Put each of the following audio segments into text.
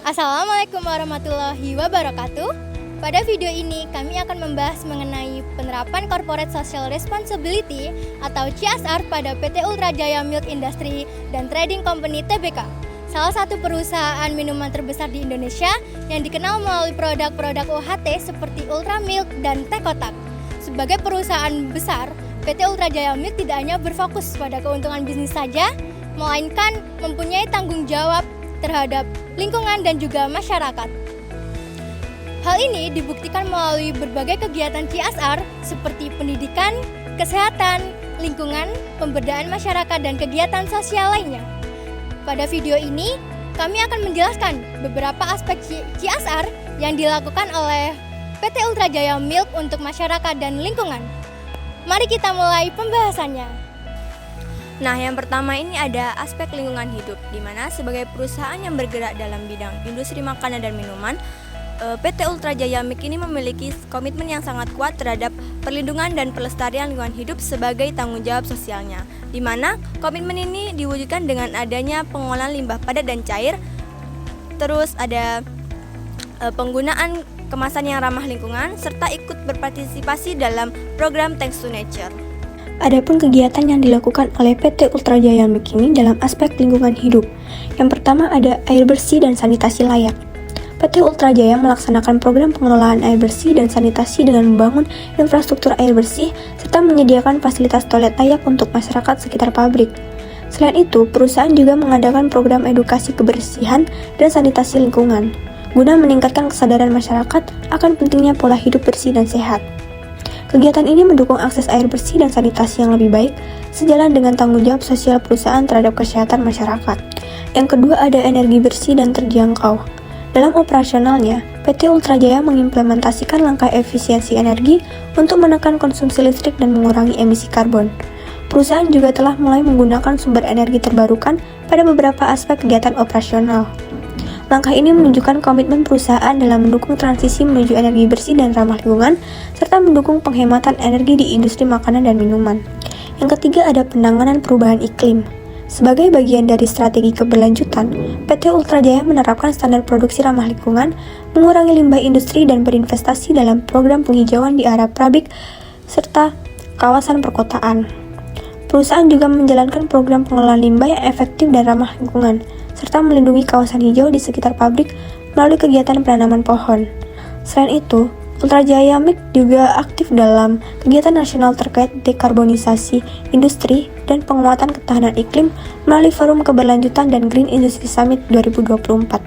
Assalamualaikum warahmatullahi wabarakatuh. Pada video ini kami akan membahas mengenai penerapan Corporate Social Responsibility atau CSR pada PT Ultra Jaya Milk Industry dan Trading Company Tbk, salah satu perusahaan minuman terbesar di Indonesia yang dikenal melalui produk-produk UHT seperti Ultra Milk dan teh kotak. Sebagai perusahaan besar, PT Ultra Jaya Milk tidak hanya berfokus pada keuntungan bisnis saja, melainkan mempunyai tanggung jawab terhadap lingkungan dan juga masyarakat. Hal ini dibuktikan melalui berbagai kegiatan CSR seperti pendidikan, kesehatan, lingkungan, pemberdayaan masyarakat, dan kegiatan sosial lainnya. Pada video ini, kami akan menjelaskan beberapa aspek CSR yang dilakukan oleh PT Ultra Jaya Milk untuk masyarakat dan lingkungan. Mari kita mulai pembahasannya. Nah, yang pertama ini ada aspek lingkungan hidup, di mana sebagai perusahaan yang bergerak dalam bidang industri makanan dan minuman, PT Ultra Jaya Milk ini memiliki komitmen yang sangat kuat terhadap perlindungan dan pelestarian lingkungan hidup sebagai tanggung jawab sosialnya, di mana komitmen ini diwujudkan dengan adanya pengolahan limbah padat dan cair, terus ada penggunaan kemasan yang ramah lingkungan, serta ikut berpartisipasi dalam program Thanks to Nature. Adapun kegiatan yang dilakukan oleh PT Ultra Jaya Milk ini dalam aspek lingkungan hidup. Yang pertama ada air bersih dan sanitasi layak. PT Ultra Jaya melaksanakan program pengelolaan air bersih dan sanitasi dengan membangun infrastruktur air bersih serta menyediakan fasilitas toilet layak untuk masyarakat sekitar pabrik. Selain itu, perusahaan juga mengadakan program edukasi kebersihan dan sanitasi lingkungan, guna meningkatkan kesadaran masyarakat akan pentingnya pola hidup bersih dan sehat. Kegiatan ini mendukung akses air bersih dan sanitasi yang lebih baik, sejalan dengan tanggung jawab sosial perusahaan terhadap kesehatan masyarakat. Yang kedua ada energi bersih dan terjangkau. Dalam operasionalnya, PT Ultra Jaya mengimplementasikan langkah efisiensi energi untuk menekan konsumsi listrik dan mengurangi emisi karbon. Perusahaan juga telah mulai menggunakan sumber energi terbarukan pada beberapa aspek kegiatan operasional. Langkah ini menunjukkan komitmen perusahaan dalam mendukung transisi menuju energi bersih dan ramah lingkungan, serta mendukung penghematan energi di industri makanan dan minuman. Yang ketiga ada penanganan perubahan iklim. Sebagai bagian dari strategi keberlanjutan, PT Ultra Jaya menerapkan standar produksi ramah lingkungan, mengurangi limbah industri dan berinvestasi dalam program penghijauan di area pabrik serta kawasan perkotaan. Perusahaan juga menjalankan program pengelolaan limbah yang efektif dan ramah lingkungan, serta melindungi kawasan hijau di sekitar pabrik melalui kegiatan penanaman pohon. Selain itu, Ultra Jaya Milk juga aktif dalam kegiatan nasional terkait dekarbonisasi industri dan penguatan ketahanan iklim melalui Forum Keberlanjutan dan Green Industry Summit 2024.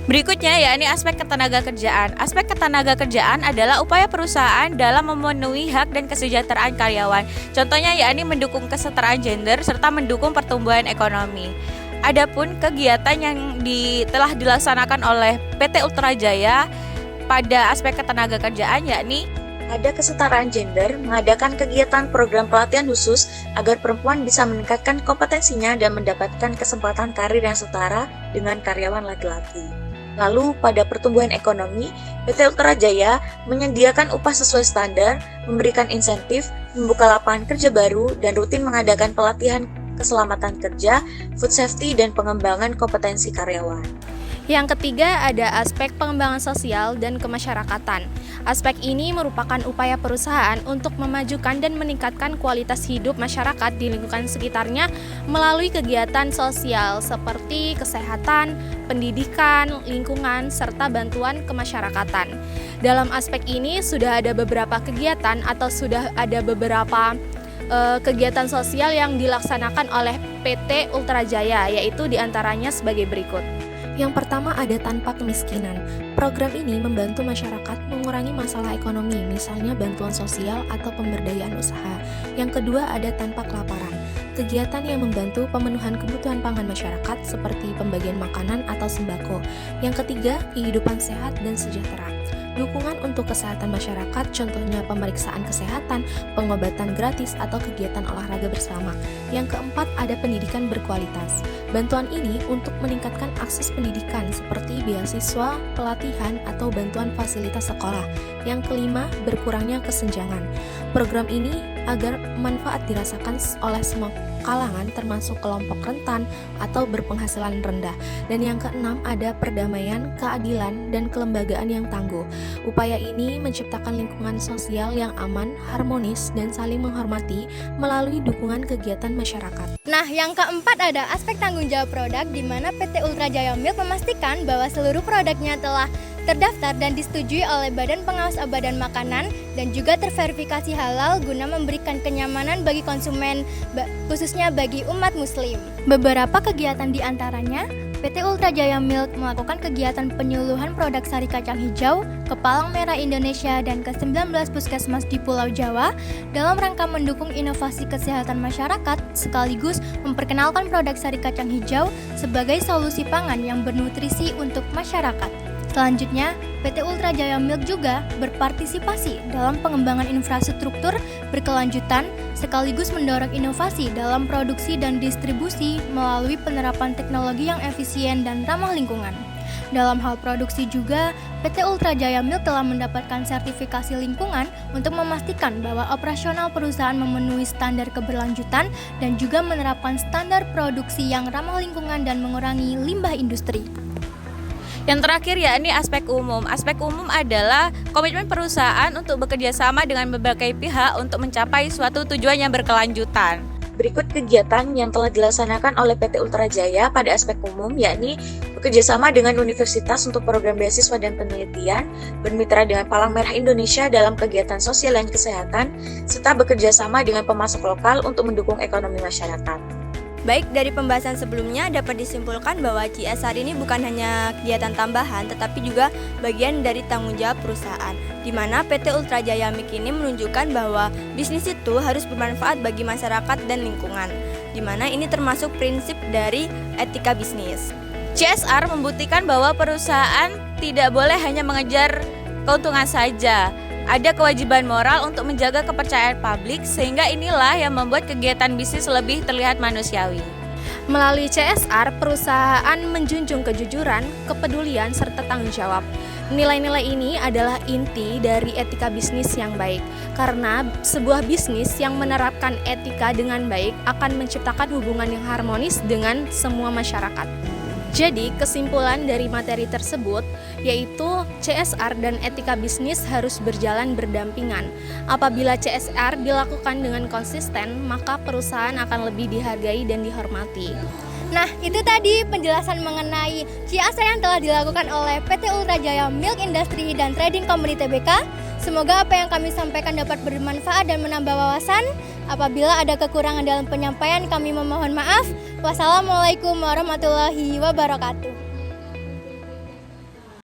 Berikutnya yakni aspek ketenagakerjaan. Aspek ketenagakerjaan adalah upaya perusahaan dalam memenuhi hak dan kesejahteraan karyawan. Contohnya yakni mendukung kesetaraan gender serta mendukung pertumbuhan ekonomi. Adapun kegiatan yang telah dilaksanakan oleh PT Ultra Jaya pada aspek ketenagakerjaan yakni ada kesetaraan gender, mengadakan kegiatan program pelatihan khusus agar perempuan bisa meningkatkan kompetensinya dan mendapatkan kesempatan karir yang setara dengan karyawan laki-laki. Lalu pada pertumbuhan ekonomi, PT Ultra Jaya menyediakan upah sesuai standar, memberikan insentif, membuka lapangan kerja baru, dan rutin mengadakan pelatihan keselamatan kerja, food safety, dan pengembangan kompetensi karyawan. Yang ketiga ada aspek pengembangan sosial dan kemasyarakatan. Aspek ini merupakan upaya perusahaan untuk memajukan dan meningkatkan kualitas hidup masyarakat di lingkungan sekitarnya melalui kegiatan sosial seperti kesehatan, pendidikan, lingkungan, serta bantuan kemasyarakatan. Dalam aspek ini sudah ada beberapa kegiatan atau sudah ada beberapa kegiatan sosial yang dilaksanakan oleh PT Ultra Jaya, yaitu diantaranya sebagai berikut. Yang pertama ada tanpa kemiskinan. Program ini membantu masyarakat mengurangi masalah ekonomi, misalnya bantuan sosial atau pemberdayaan usaha. Yang kedua ada tanpa kelaparan. Kegiatan yang membantu pemenuhan kebutuhan pangan masyarakat seperti pembagian makanan atau sembako. Yang ketiga, kehidupan sehat dan sejahtera. Dukungan untuk kesehatan masyarakat, contohnya pemeriksaan kesehatan, pengobatan gratis, atau kegiatan olahraga bersama. Yang keempat, ada pendidikan berkualitas. Bantuan ini untuk meningkatkan akses pendidikan seperti beasiswa, pelatihan, atau bantuan fasilitas sekolah. Yang kelima, berkurangnya kesenjangan. Program ini agar manfaat dirasakan oleh semua kalangan termasuk kelompok rentan atau berpenghasilan rendah. Dan yang keenam ada perdamaian, keadilan, dan kelembagaan yang tangguh. Upaya ini menciptakan lingkungan sosial yang aman, harmonis, dan saling menghormati melalui dukungan kegiatan masyarakat. Nah, yang keempat ada aspek tanggung jawab produk, di mana PT Ultra Jaya Milk memastikan bahwa seluruh produknya telah terdaftar dan disetujui oleh Badan Pengawas Obat dan Makanan dan juga terverifikasi halal guna memberikan kenyamanan bagi konsumen, khususnya bagi umat muslim. Beberapa kegiatan di antaranya, PT Ultra Jaya Milk melakukan kegiatan penyuluhan produk sari kacang hijau ke Palang Merah Indonesia dan ke 19 puskesmas di Pulau Jawa dalam rangka mendukung inovasi kesehatan masyarakat sekaligus memperkenalkan produk sari kacang hijau sebagai solusi pangan yang bernutrisi untuk masyarakat. Selanjutnya, PT Ultra Jaya Milk juga berpartisipasi dalam pengembangan infrastruktur berkelanjutan sekaligus mendorong inovasi dalam produksi dan distribusi melalui penerapan teknologi yang efisien dan ramah lingkungan. Dalam hal produksi juga, PT Ultra Jaya Milk telah mendapatkan sertifikasi lingkungan untuk memastikan bahwa operasional perusahaan memenuhi standar keberlanjutan dan juga menerapkan standar produksi yang ramah lingkungan dan mengurangi limbah industri. Yang terakhir yakni aspek umum. Aspek umum adalah komitmen perusahaan untuk bekerja sama dengan berbagai pihak untuk mencapai suatu tujuan yang berkelanjutan. Berikut kegiatan yang telah dilaksanakan oleh PT Ultra Jaya pada aspek umum, yakni bekerjasama dengan universitas untuk program beasiswa dan penelitian, bermitra dengan Palang Merah Indonesia dalam kegiatan sosial dan kesehatan, serta bekerjasama dengan pemasok lokal untuk mendukung ekonomi masyarakat. Baik, dari pembahasan sebelumnya dapat disimpulkan bahwa CSR ini bukan hanya kegiatan tambahan, tetapi juga bagian dari tanggung jawab perusahaan, di mana PT Ultra Jaya Milk ini menunjukkan bahwa bisnis itu harus bermanfaat bagi masyarakat dan lingkungan, di mana ini termasuk prinsip dari etika bisnis. CSR membuktikan bahwa perusahaan tidak boleh hanya mengejar keuntungan saja. Ada kewajiban moral untuk menjaga kepercayaan publik, sehingga inilah yang membuat kegiatan bisnis lebih terlihat manusiawi. Melalui CSR, perusahaan menjunjung kejujuran, kepedulian, serta tanggung jawab. Nilai-nilai ini adalah inti dari etika bisnis yang baik, karena sebuah bisnis yang menerapkan etika dengan baik akan menciptakan hubungan yang harmonis dengan semua masyarakat. Jadi, kesimpulan dari materi tersebut yaitu CSR dan etika bisnis harus berjalan berdampingan. Apabila CSR dilakukan dengan konsisten, maka perusahaan akan lebih dihargai dan dihormati. Nah, itu tadi penjelasan mengenai CSR yang telah dilakukan oleh PT Ultra Jaya Milk Industry dan Trading Company Tbk. Semoga apa yang kami sampaikan dapat bermanfaat dan menambah wawasan. Apabila ada kekurangan dalam penyampaian, kami memohon maaf. Wassalamualaikum warahmatullahi wabarakatuh.